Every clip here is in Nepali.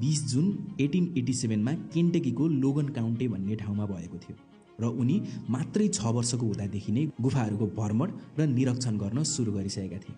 20 जुन 1887 मा केन्टकीको लोगन काउन्टी भन्ने ठाउँमा भएको थियो र उनी मात्रै 6 वर्षको हुँदादेखि नै गुफाहरूको भ्रमण र निरीक्षण गर्न सुरु गरिसकेका थिए।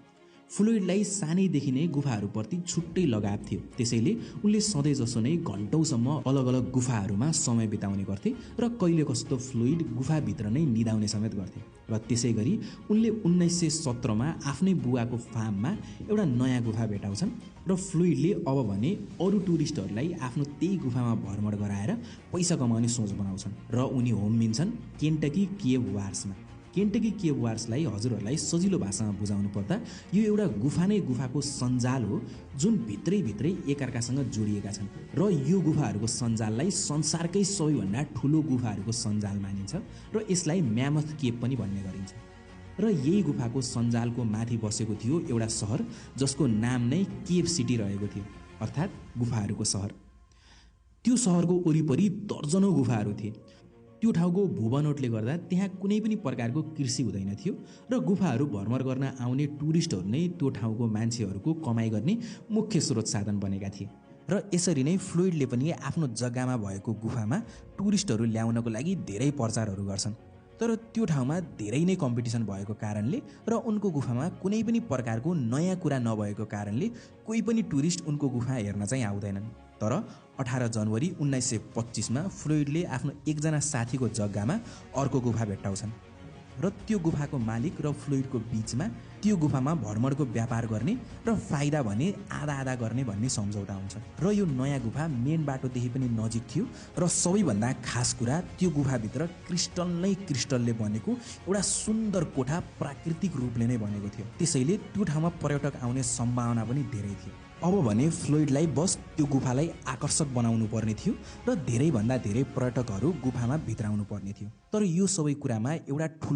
फ्लोइडलाई सानैदेखि नै गुफाहरूप्रति छुट्टै लगाव थियो, त्यसैले उनले सधैँ जसो नै घन्टौँसम्म अलग अलग गुफाहरूमा समय बिताउने गर्थे र कहिले कस्तो फ्लोइड गुफाभित्र नै निदाउने समेत गर्थे। र त्यसै गरी उनले 1917 मा आफ्नै बुवाको फार्ममा एउटा नयाँ गुफा भेटाउँछन् र फ्लोइडले अब भने अरू टुरिस्टहरूलाई आफ्नो त्यही गुफामा भ्रमण गराएर पैसा कमाउने सोच बनाउँछन् र उनी होम्मिन्छन् केन्टकी केभ वार्समा। केन्टकी केभ वार्सलाई हजुरहरूलाई सजिलो भाषामा बुझाउनु पर्दा यो एउटा गुफा नै गुफाको सञ्जाल हो जुन भित्रै एकअर्कासँग जोडिएका छन् र यो गुफाहरूको सञ्जाललाई संसारकै सबैभन्दा ठुलो गुफाहरूको सञ्जाल मानिन्छ र यसलाई म्यामथ केभ पनि भन्ने गरिन्छ। र यही गुफाको सञ्जालको माथि बसेको थियो एउटा सहर जसको नाम नै केभ सिटी रहेको थियो, अर्थात् गुफाहरूको सहर। त्यो सहरको वरिपरि दर्जनौं गुफाहरू थिए। त्यो ठाउँको भूबनोटले गर्दा त्यहाँ कुनै पनि प्रकारको कृषि हुँदैन थियो र गुफाहरू भ्रमण गर्न आउने टुरिस्टहरू नै त्यो ठाउँको मान्छेहरूको कमाइ गर्ने मुख्य स्रोत साधन बनेका थिए। र यसरी नै फ्लोइडले पनि आफ्नो जग्गामा भएको गुफामा टुरिस्टहरू ल्याउनको लागि धेरै प्रचारहरू गर्छन्। तर त्यो ठाउँमा धेरै नै कम्पिटिसन भएको कारणले र उनको गुफामा कुनै पनि प्रकारको नयाँ कुरा नभएको कारणले कोही पनि टुरिस्ट उनको गुफा हेर्न चाहिँ आउँदैनन्। तर 18 जनवरी 1925 मा फ्लोइडले आफ्नो एकजना साथीको जग्गामा अर्को गुफा भेट्टाउँछन् र त्यो गुफाको मालिक र फ्लोइडको बीचमा त्यो गुफामा भ्रमणको व्यापार गर्ने र फाइदा भने आधा आधा गर्ने भन्ने सम्झौता हुन्छ। र यो नयाँ गुफा मेन बाटोदेखि पनि नजिक थियो र सबैभन्दा खास कुरा त्यो गुफाभित्र क्रिस्टलले बनेको एउटा सुन्दर कोठा प्राकृतिक रूपले नै बनेको थियो, त्यसैले त्यो ठाउँमा पर्यटक आउने सम्भावना पनि धेरै थियो। अब भने फ्लोइडलाई बस त्यो गुफालाई आकर्षक बनाउनु पर्ने थियो र धेरैभन्दा धेरै पर्यटकहरू गुफामा भित्राउनु पर्ने थियो। तर यो सबै कुरामा एउटा ठुलो